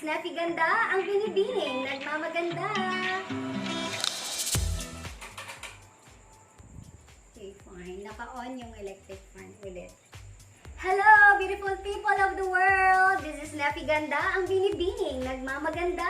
Snappy Ganda, ang binibining nagmamaganda. Okay, fine. Naka-on yung electric fan ulit. Hello, beautiful people of the world! This is Snappy Ganda, ang binibining nagmamaganda.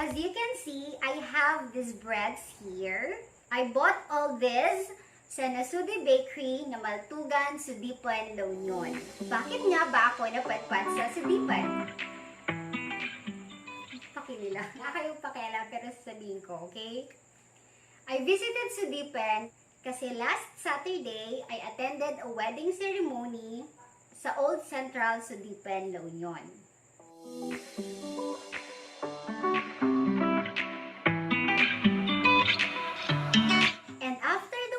As you can see, I have these breads here. I bought all this sa Nasudi Bakery na Maltugan, Sudipan, La Union. Bakit nga ba ako napatpat sa Sudipan? Pakinila. Nga kayong pakialam pero sasabihin ko, okay? I visited Sudipan kasi last Saturday, I attended a wedding ceremony sa Old Central Sudipan, La Union.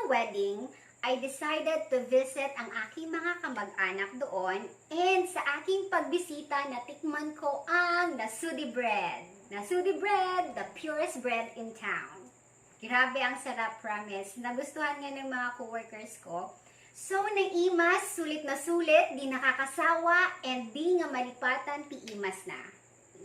Wedding, I decided to visit ang aking mga kamag-anak doon, and sa aking pagbisita natikman ko ang Nasudi bread. Nasudi bread, the purest bread in town. Grabe ang sarap, promise. Nagustuhan nga ng mga coworkers ko. So, naimas, sulit na sulit, di nakakasawa, and di nga malipatan, tiimas na.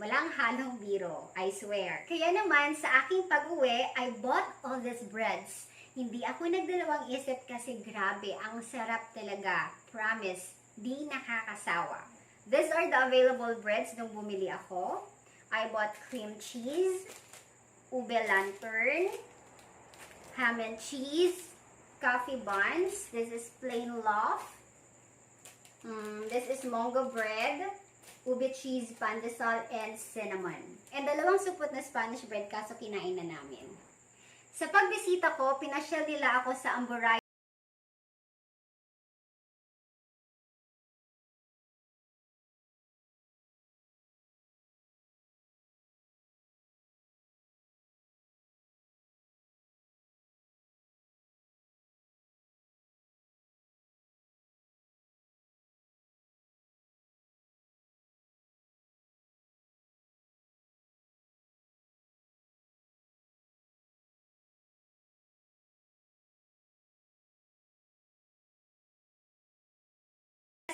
Walang halong biro, I swear. Kaya naman, sa aking pag-uwi, I bought all these breads. Hindi ako nagdalawang isip kasi grabe, ang sarap talaga. Promise, di nakakasawa. These are the available breads nung bumili ako. I bought cream cheese, ube lantern, ham and cheese, coffee buns. This is plain loaf. This is mongo bread, ube cheese, pandesal, and cinnamon. And dalawang supot na Spanish bread kaso kinain na namin. Sa pagbisita ko, pinasyal nila ako sa Amburay.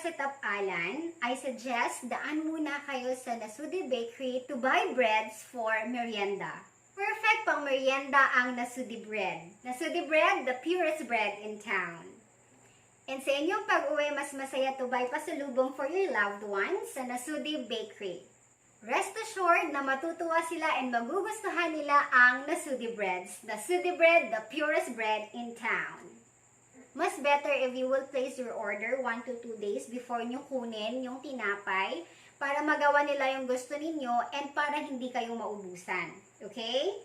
Setup Alan, I suggest daan muna kayo sa Nasudi Bakery to buy breads for merienda. Perfect pang merienda ang Nasudi bread. Nasudi bread, the purest bread in town. And sa inyong pag-uwi, mas masaya to buy pasalubong for your loved ones sa Nasudi Bakery. Rest assured na matutuwa sila and magugustuhan nila ang Nasudi breads. Nasudi bread, the purest bread in town. Mas better if you will place your order 1 to 2 days before nyo kunin yung tinapay para magawa nila yung gusto ninyo and para hindi kayo maubusan. Okay?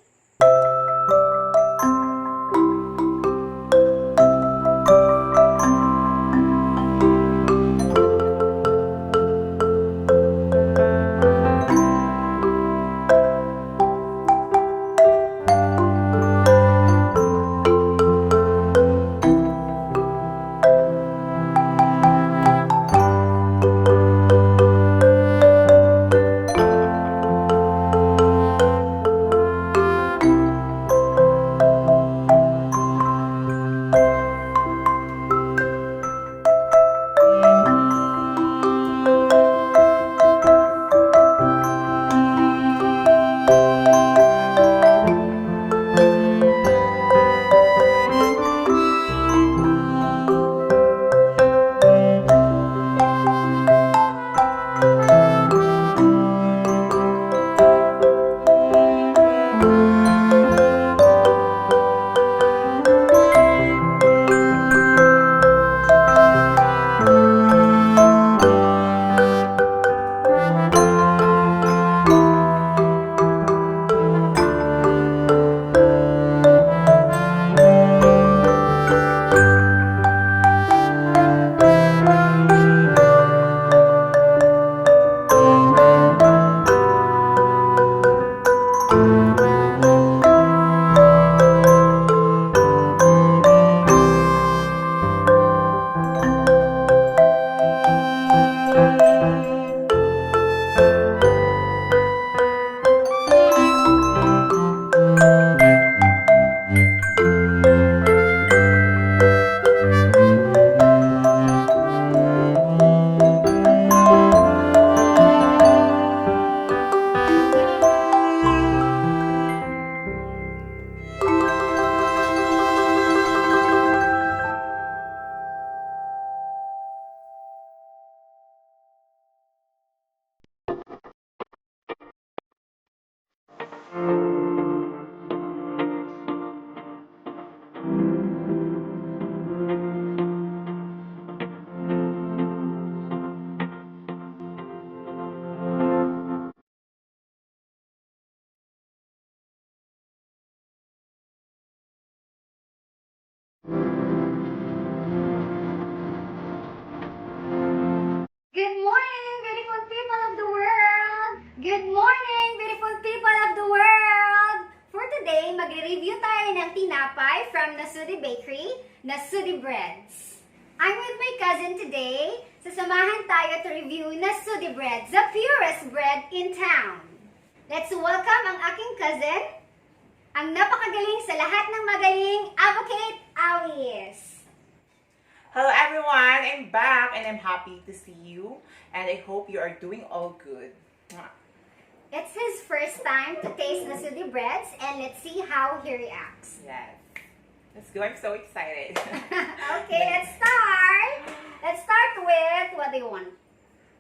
Good morning, beautiful people of the world! Good morning, beautiful people of the world! For today, magre-review tayo ng tinapay from Nasudi Bakery, Nasudi Breads. I'm with my cousin today. Sasamahan tayo to review Nasudi Breads, the purest bread in town. Let's welcome ang aking cousin, ang napakagaling sa lahat ng magaling, Advocate Alice. Hello everyone, I'm back and I'm happy to see you and I hope you are doing all good. Mwah. It's his first time to taste Nasudi Breads and let's see how he reacts. Yes. Let's go, I'm so excited. Okay, let's start. Let's start with, what do you want?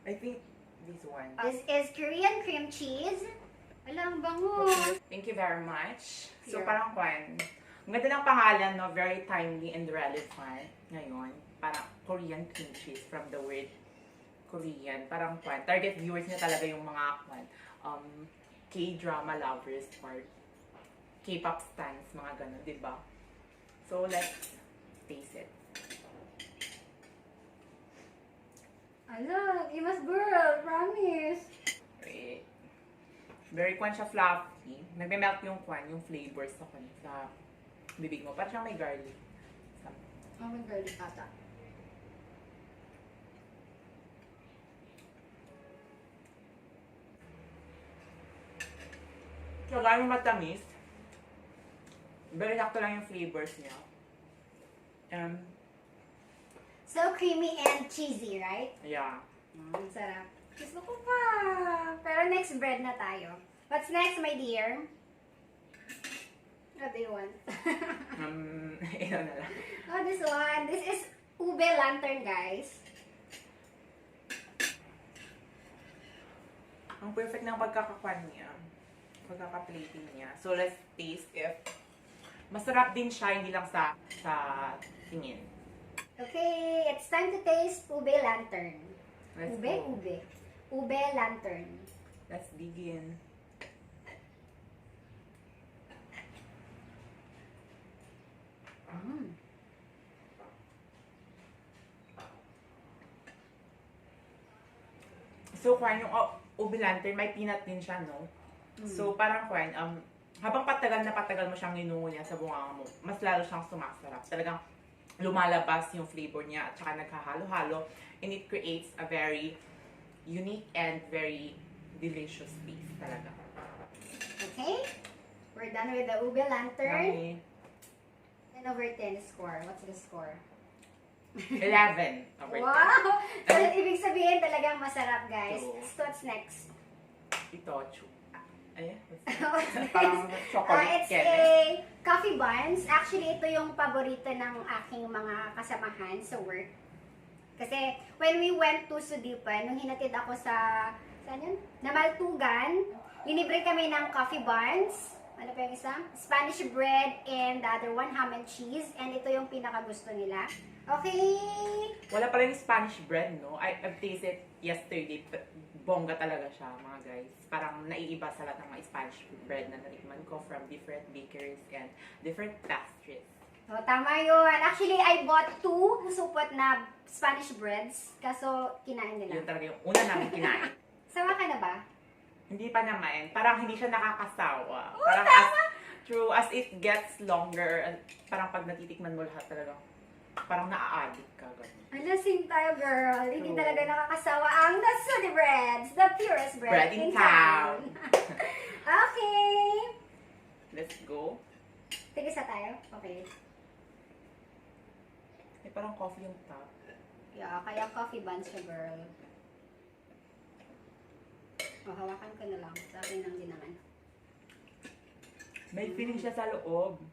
I think this one. This is Korean cream cheese. Alam, bango. Thank you very much. So Here. parang kwan, ang ganda ng pangalan, no? Very timely and relevant ngayon. Parang Korean cream cheese from the word Korean. Parang kwan, target viewers niya talaga yung mga kwan, K-drama lovers or K-pop stans, mga ganun, di ba? So let's taste it. Ala, Imas girl, promise. Wait. Very kwan siya fluffy. Nagme-melt yung kwan, yung flavors sa kwan, sa bibig mo. Parang siyang may garlic. Oh my girl, ata. So, gano'ng matamis. Very sakto lang yung flavors niya. So creamy and cheesy, right? Yeah. Ang sarap. Gusto ko pa. Pero next bread na tayo. What's next, my dear? What do you want? Ito na lang. Oh, this one. This is ube lantern, guys. Ang perfect ng pagkakakwan niya. Pagkaka-plating niya. So, let's taste if masarap din siya, hindi lang sa tingin. Okay, it's time to taste ube lantern. Let's Ube, go. ube. Ube lantern. Let's begin. Mm. So, kwan, yung ube lantern, may peanut din siya, no? So, parang kwan, habang patagal na patagal mo siyang niya sa bunganga mo, mas lalo siyang sumasarap. Talagang lumalabas yung flavor niya at saka naghahalo-halo. And it creates a very unique and very delicious taste talaga. Okay, we're done with the ube lantern. Yummy. 10 over 10 score. What's the score? 11 over 10. Wow! So, ibig sabihin talagang masarap, guys. True. So, what's next? Ito, ayan. What's next? Parang chocolate It's candy. a coffee buns. Actually, ito yung paborito ng aking mga kasamahan sa work. Kasi, when we went to Sudipan, nung hinatid ako saan yun? Namaltugan, linibre kami ng coffee buns. Ano pa yung isa? Spanish bread and the other one, ham and cheese. And ito yung pinakagusto nila. Okay. Wala pala yung Spanish bread, no? I've tasted yesterday. Bongga talaga siya, mga guys. Parang naiiba sa lahat ng mga Spanish bread na natikman ko from different bakeries and different pastries. Oh, tama yun. Actually, I bought 2 supot na Spanish breads. Kaso, kinain Yun nila. talaga yung una namin kinain. Sawa ka na ba? Hindi pa naman. Parang hindi siya nakakasawa. Oh, Parang as it gets longer, parang pag natitikman mo lahat talaga, parang naa-addict ka. Ganun. Alasing tayo, girl. Hindi True. talaga nakakasawa ang Nasudi Breads. The purest bread, Bread in town. Okay. Let's go. Tigisa tayo? Okay. May parang coffee yung top. Yeah, kaya coffee buns siya, girl. O, hawakan ko na lang. Sa akin lang din naman. May feeling siya sa loob.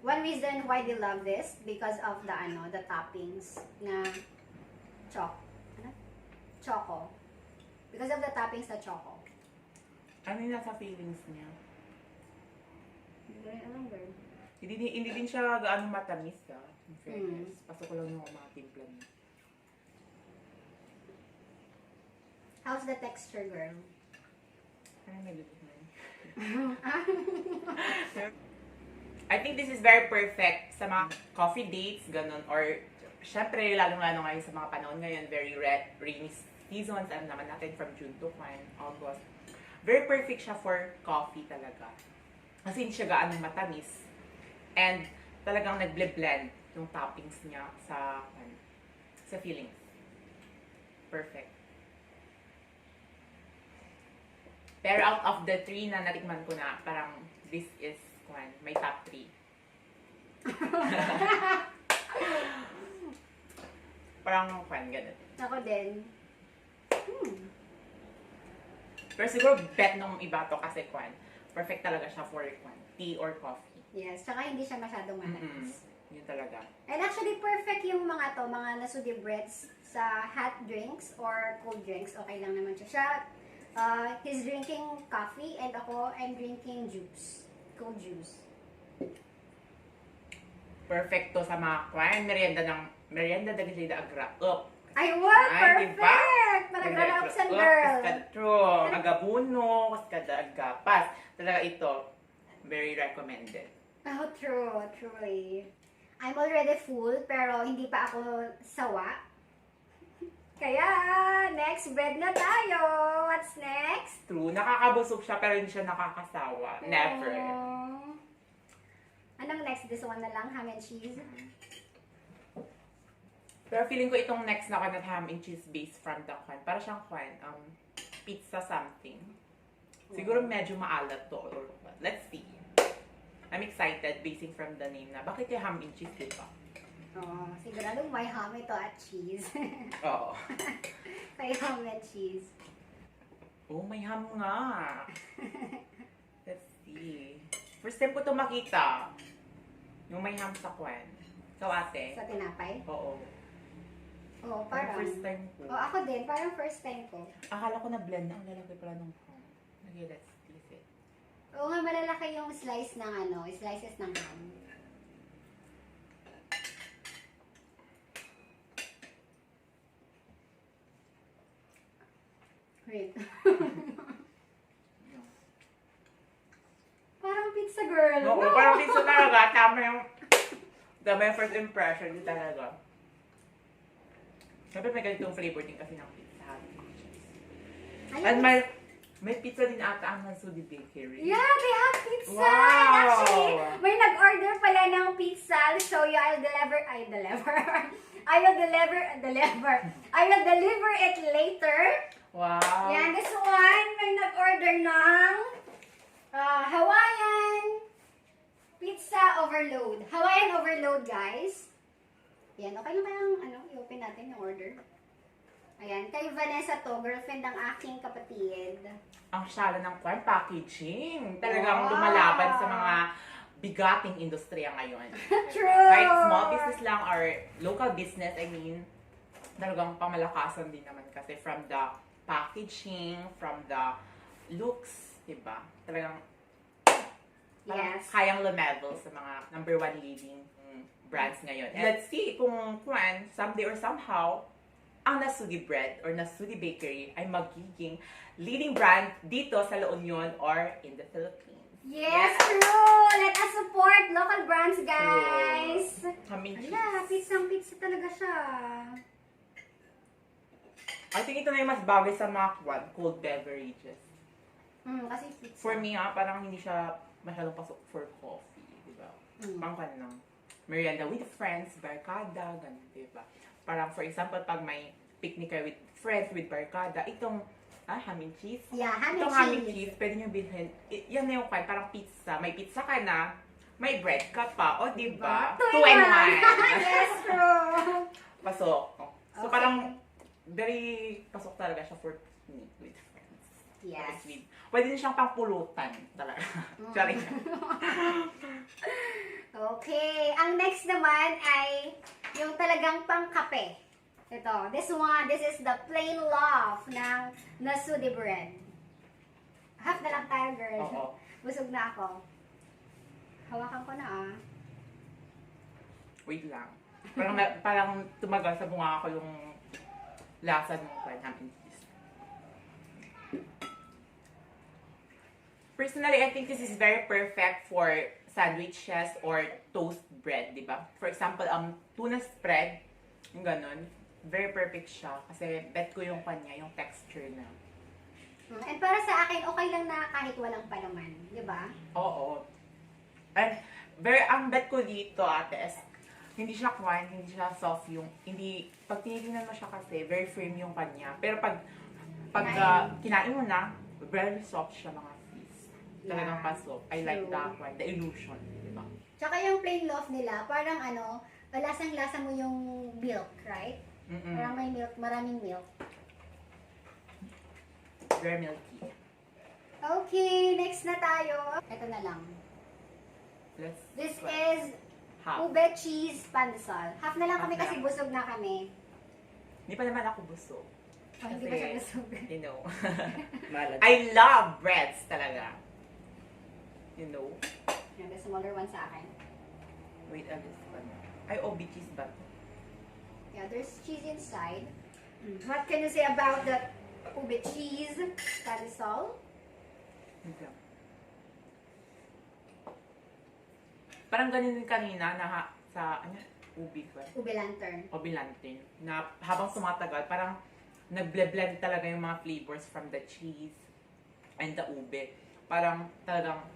One reason why they love this, because of the toppings na choco. Because of the toppings na choco. Ano yung nasa feelings niya? Hindi din siya gaano matamis, in fairness. Pasok ko lang yung mga timpla niya. How's the texture, girl? Ay, may lupit na yun. I think this is very perfect sa mga coffee dates, ganun, or syempre, lalong-lalo ngayon sa mga panahon ngayon, very rainy seasons, ano naman natin, from June to August. Very perfect siya for coffee talaga. Kasi hindi siya gaano matamis. And talagang nag-blend yung toppings niya sa feelings. Perfect. Pero out of the 3 na natikman ko na, parang this is my top 3. Parang ganun. Ako din. Pero siguro bet nung iba to kasi perfect talaga siya for tea or coffee. Yes, tsaka hindi siya masyadong matamis. Yun talaga. And actually, perfect yung mga nasudi breads sa hot drinks or cold drinks. Okay lang naman siya. He's drinking coffee and I'm drinking juice. Cold juice. Perfect to sa mga merienda ng Jada Agra. Ay, wow! Perfect! Diba? Malagranaupsan, girl! True. Agabuno, kaskada agapas. Talaga ito, very recommended. Oh, true. Truly. I'm already full, pero hindi pa ako sawa. Kaya, next bread na tayo. What's next? True. Nakakabusog siya, pero hindi siya nakakasawa. Never. Oh. Anong next? This one na lang, ham and cheese. Pero feeling ko itong next na ham and cheese based from the para siyang pizza something. Siguro medyo maalat to. Or let's see. I'm excited basing from the name na. Bakit yung ham and cheese, diba? Oh, siguradong may ham ito at cheese. Oo. May ham and cheese. Oh, may ham nga. Let's see. First time ko ito makita. Yung may ham sa Ikaw, ate? Sa tinapay? Oo. Oo, parang. First time ko. Oh, ako din. Parang first time ko. Akala ko na blend na. Ang lalaki pala ng ham. Okay, let's taste it. Oo nga, malalaki yung slices ng ham. Wait. Parang pizza, girl. Oo, parang pizza talaga. Tama yung first impression. Di talaga. Siyempre may ganitong flavor din kasi ng pizza. And may pizza din ata ang Nasudi Bakery. Yeah, they have pizza! Wow! Actually, may nag-order pala ng pizza. I'll show you. I will deliver it later. Wow! Yan, this one, may nag-order ng Hawaiian pizza overload. Hawaiian overload, guys. Yan, okay lang kayang i-open natin yung order. Ayan, kay Vanessa to, girlfriend ng aking kapatid. Ang shala ng packaging. Talagang Wow. lumalaban sa mga bigating industriya ngayon. True! Kahit small business lang or local business, talagang pamalakasan din naman kasi from the packaging, from the looks, diba? Talagang Yes. kayang lumevel sa mga number 1 leading brands ngayon. And let's see kung someday or somehow, ang Nasudi Bread or Nasudi Bakery ay magiging leading brand dito sa La Union or in the Philippines. Yes, true! Let us support local brands, guys! Kami Ala, pizza talaga siya. I think ito na yung mas bagay sa mga cold beverages. Kasi pizza. For me, parang hindi siya masyadong pasok for coffee, di ba? Pang lang. Merienda with friends, barkada, ganun, di ba? Parang, for example, pag may picnic kayo with friends, with barkada, itong ham and cheese. Yeah, ham and Itong ham and cheese. cheese, pwede nyo bilhin. Yan na yung parang pizza. May pizza ka na, may bread ka pa, o di ba? Two 2 in and one. 1. Yes, true! Pasok. So, Okay. parang, very pasok talaga siya for picnic with friends. Yes. Pwede din siyang pangpulutan talaga. Sorry. Okay, ang next naman ay yung talagang pangkape. Ito, this is the plain love ng Nasudi Bread. Half na lang tayo, girl. Oo. Busog na ako. Hawakan ko na Wait lang. Parang tumagal sa bunga ko yung lasa ng ham and cheese. Personally, I think this is very perfect for sandwiches or toast bread, di ba? For example, tuna spread, yung ganun, very perfect siya kasi bet ko yung kanya, yung texture na. And para sa akin, okay lang na kahit walang palaman, di ba? Oo. And ang bet ko dito, ate, is hindi siya hindi siya soft yung, hindi, pag tinitingnan mo siya kasi, very firm yung kanya. Pero pag kinain mo na, very soft siya mga sis. Talagang pa-soft. I like True. that one, the illusion, di ba? Tsaka yung plain loaf nila, parang lasang-lasa mo yung milk, right? Parang may milk, maraming milk. Very milky. Okay, next na tayo. Ito na lang. This is half. ube cheese pandesal. Half na lang kami Half na kasi lang. busog na kami. Hindi pa naman ako busog. Oh, hindi pa siya busog. You know. Malad. I love breads talaga. You know. Yan, the smaller one sa akin. Wait, this one. Ay, OB cheese ba? Yeah, there's cheese inside. What can you say about the ube cheese pandesal? Ito. Parang ganun din kanina na sa ubi ko. Ube lantern. O bilantin. Na habang tumatagal, parang nag-blend talaga yung mga flavors from the cheese and the ube. Parang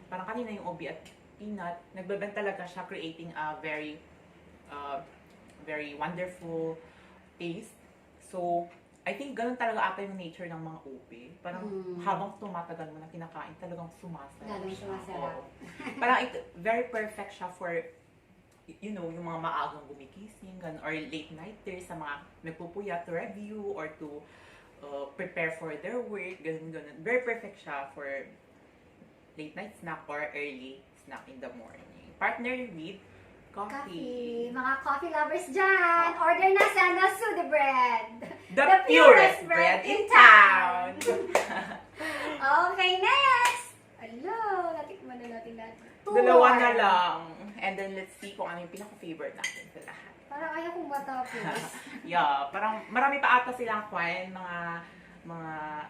kanina yung ube at peanut, nag-blend talaga siya, creating a very wonderful taste. So, I think ganun talaga ata yung nature ng mga ube. Parang habang tumatagal mo na kinakain, talagang sumasarap Lalong siya. sumasarap. Oo. Parang very perfect siya for, you know, yung mga maagang gumigising, ganun, or late nighters, sa mga nagpupuyat to review or to prepare for their work, ganun. Very perfect siya for late night snack or early snack in the morning. Partner with coffee. Mga coffee lovers dyan, order na sa Nasude Bread. The purest bread in town! Okay, next! Hello, natikman na natin lahat. Dalawa na lang. And then let's see kung ano yung pinaka-favorite natin sa lahat. Parang ayaw kong matapos. Yeah, parang marami pa ata silang mga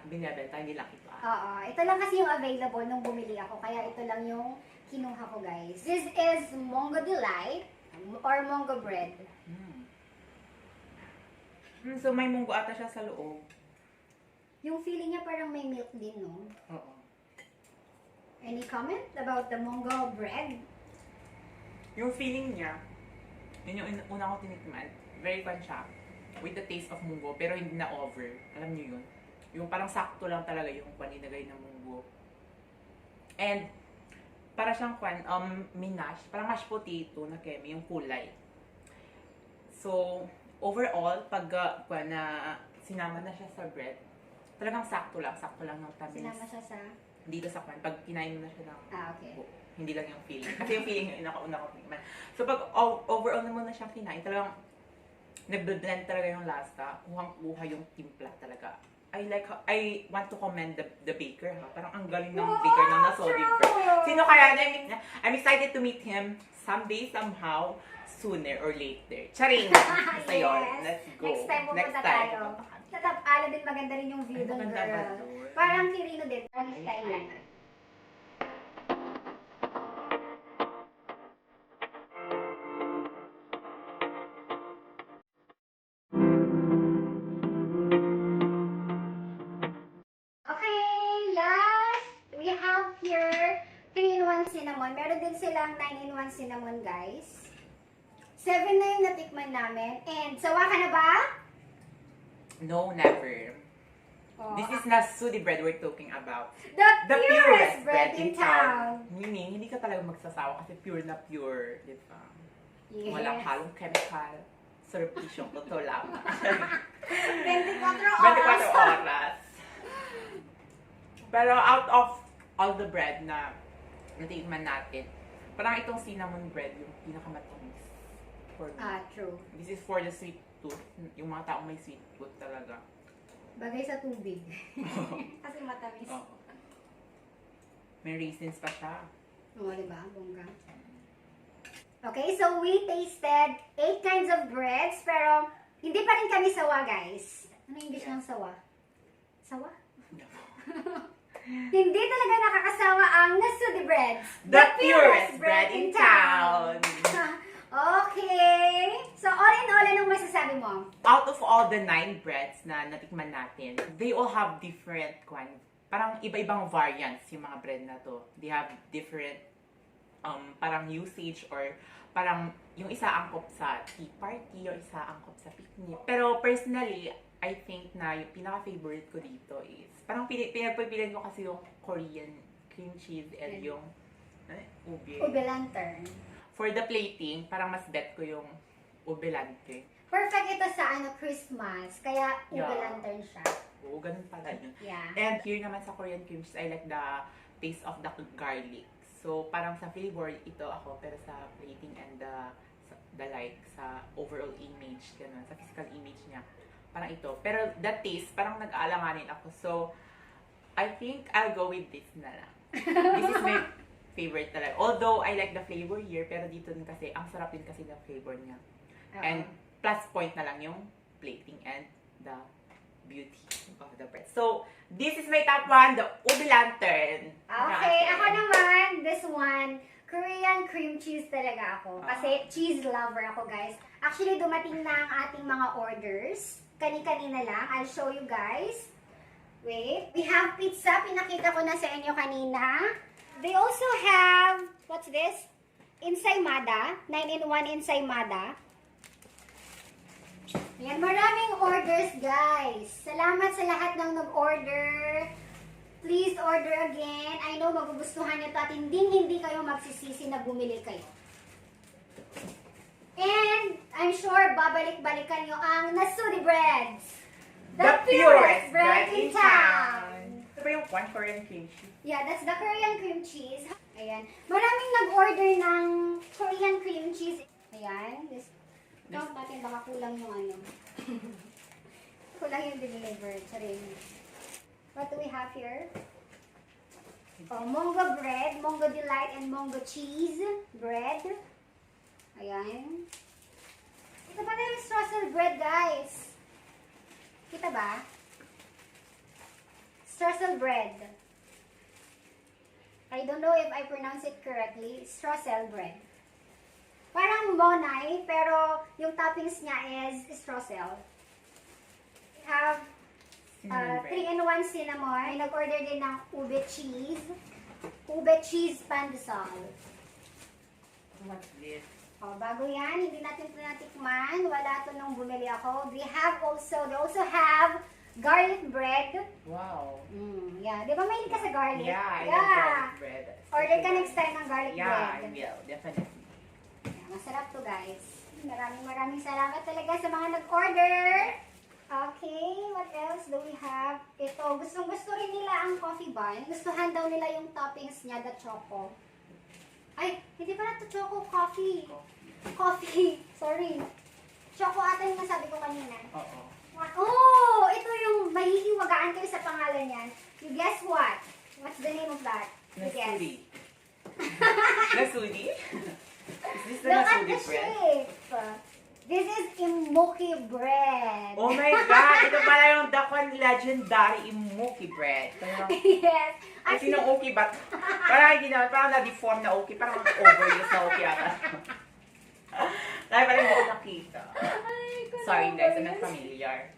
binibenta, hindi lang ito. Oo, ito lang kasi yung available nung bumili ako, kaya ito lang yung kinuha ko, guys. This is Mongo Delight or Mongo Bread. So may munggo ata siya sa loob. Yung feeling niya parang may milk din, no? Oo. Any comment about the Mongo Bread? Yung feeling niya, yun yung una ko tinikman. Very fun siya. With the taste of munggo, pero hindi na over. Alam niyo yun? Yung parang sakto lang talaga yung paninagay ng munggo. And, para siyang minash, parang mashed potato na kemi, yung kulay. So, overall, pag sinama na siya sa bread, talagang sakto lang ng tamis. Sinama siya sa... Dito sa pag kinain mo na siya ng okay. hindi lang yung feeling. Kasi yung feeling yung una ko tikman. So pag overall naman na siyang kinain, talagang nag-blend talaga yung lasa. Kuhang-kuha yung timpla talaga. I want to commend the baker, ha. Parang ang galing ng baker ng Nasude Bread. Sino kaya na I'm excited to meet him someday, somehow, sooner or later. Charing! Basta yun. Let's go. Next time pupunta tayo. Sa Tapala din maganda rin yung view doon, Maganda ba girl. doon? Parang Kirino din. Parang style lang. Okay, last, we have here 3-in-1 cinnamon. Meron din silang 9-in-1 cinnamon, guys. 7 na yung natikman namin. And, sawa ka na ba? No, never. Oh, This is Nasude Bread we're talking about. the purest bread in town. Meaning, hindi ka talaga magsasawa kasi pure na pure, di ba? Yes. Walang halong chemical. Serbisyong totoo lang. 24 24 oras. oras. Pero out of all the bread na natikman natin, parang itong cinnamon bread yung pinakamatamis for me. True. This is for the sweet tooth. Yung mga taong may sweet tooth talaga. Bagay sa tubig. Kasi matamis. Oo. May raisins pa siya. Oo, diba? Bongga. Okay, so we tasted 8 kinds of breads, pero hindi pa rin kami sawa, guys. Ano yung English ng sawa? Sawa? Hindi talaga nakakasawa ang Nasudi Breads. The purest bread in town! Okay. So, all in all, anong masasabi mo? Out of all the 9 breads na natikman natin, they all have different parang iba-ibang variants yung mga bread na to. They have different parang usage or parang yung isa angkop sa tea party, yung isa angkop sa picnic. Pero personally, I think na yung pinaka-favorite ko dito is parang pinagpagpilian ko kasi yung Korean cream cheese and yung ube. Ube lantern. For the plating, parang mas bet ko yung ube lantern. Perfect ito sa Christmas, kaya ube Yeah. lantern siya. Oo, ganun pala yun. Yeah. And here naman sa Korean cream cheese, I like the taste of the garlic. So, parang sa flavor, ito ako, pero sa plating and sa overall image, ganun, sa physical image niya, parang ito. Pero the taste, parang nag-aalanganin ako. So, I think I'll go with this na lang. This is my favorite talaga. Although, I like the flavor here, pero dito din kasi, ang sarap din kasi ng flavor niya. And plus point na lang yung plating and the beauty of the bread. So, this is my top 1, the ube lantern. Okay, ako naman, this one, Korean cream cheese talaga ako. Kasi cheese lover ako, guys. Actually, dumating na ang ating mga orders. Kani-kanina lang. I'll show you guys. Wait. We have pizza. Pinakita ko na sa inyo kanina. They also have, what's this? Ensaymada. 9-in-1 ensaymada. Yan, maraming orders, guys. Salamat sa lahat ng nag-order. Please order again. I know magugustuhan nyo ito at hindi kayo magsisisi na bumili kayo. And I'm sure babalik-balikan nyo ang Nasudi Breads. The purest bread in town. Ito ba yung one Korean cream cheese? Yeah, that's the Korean cream cheese. Ayan. Maraming nag-order ng Korean cream cheese. Ayan. Count natin, baka kulang yung ano. Kulang yung delivered. Sorry. What do we have here? Oh, Mongo bread, Mongo Delight, and Mongo cheese bread. Ayan. Ito pa na yung streusel bread, guys. Kita ba? Streusel bread. I don't know if I pronounce it correctly. Streusel bread. Parang monay, pero yung toppings niya is streusel. We have 3-in-1 cinnamon. May nag-order din ng ube cheese. Ube cheese pandesal. What's this? Oh, bago yan, hindi natin ito natikman. Wala ito nung bumili ako. They also have garlic bread. Wow. Yeah, di ba mahilig ka sa garlic? Yeah, I love garlic bread. Order ka next time ng garlic Yeah, bread. I will. Definitely. Yeah, masarap to, guys. Maraming salamat talaga sa mga nag-order. Okay, what else do we have? Ito, gusto rin nila ang coffee bun. Gustuhan daw nila yung toppings niya, the choco. Ay, hindi pala to choco, coffee. Coffee, sorry. Choco ata yung nasabi ko kanina. Oo. Oh, ito yung mahihiwagaan kayo sa pangalan niyan. You guess what? What's the name of that? You guess. Nasudi. Nasudi? Is this the Look at Nasudi the bread? shape. This is Imoki bread. Oh my God! Ito pala yung Dakon legendary Imoki bread. Yes. Kasi nung okay ba? Parang hindi naman, parang na-deform na okay. Parang overuse na okay ata. Dahil parang hindi ko nakita. Sorry guys, I'm not familiar.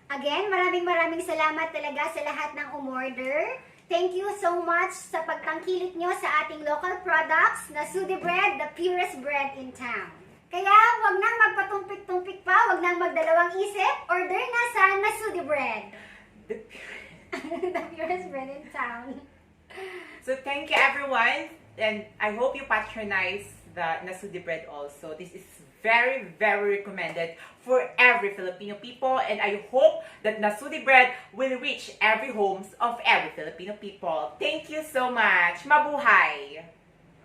Again, maraming salamat talaga sa lahat ng umorder. Thank you so much sa pagtangkilik nyo sa ating local products, Nasudi Bread, the purest bread in town. Kaya, wag nang magpatumpik-tumpik pa, wag nang magdalawang isip, order na sa Nasudi Bread. The purest bread in town. So thank you everyone, and I hope you patronize the Nasudi bread also. This is very recommended for every Filipino people, and I hope that Nasudi bread will reach every homes of every Filipino people. Thank you so much. Mabuhay!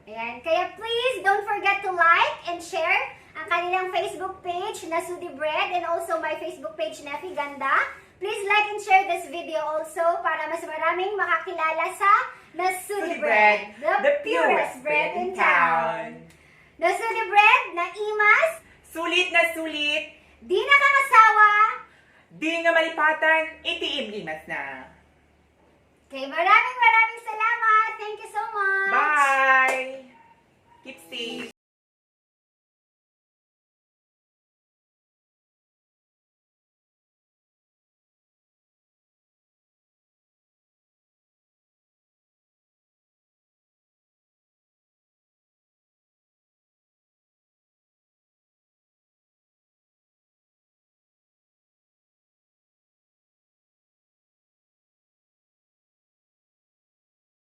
Ayan, kaya please don't forget to like and share ang kanilang Facebook page, Nasudi Bread, and also my Facebook page, Nefi Ganda. Please like and share this video also para mas maraming makakilala sa Nasudi Bread, the purest bread in town. Nasudi imas, Sulit na sulit, di nakakasawa. di nga malipatan, itiim-imas na. Okay, maraming salamat. Thank you so much. Bye!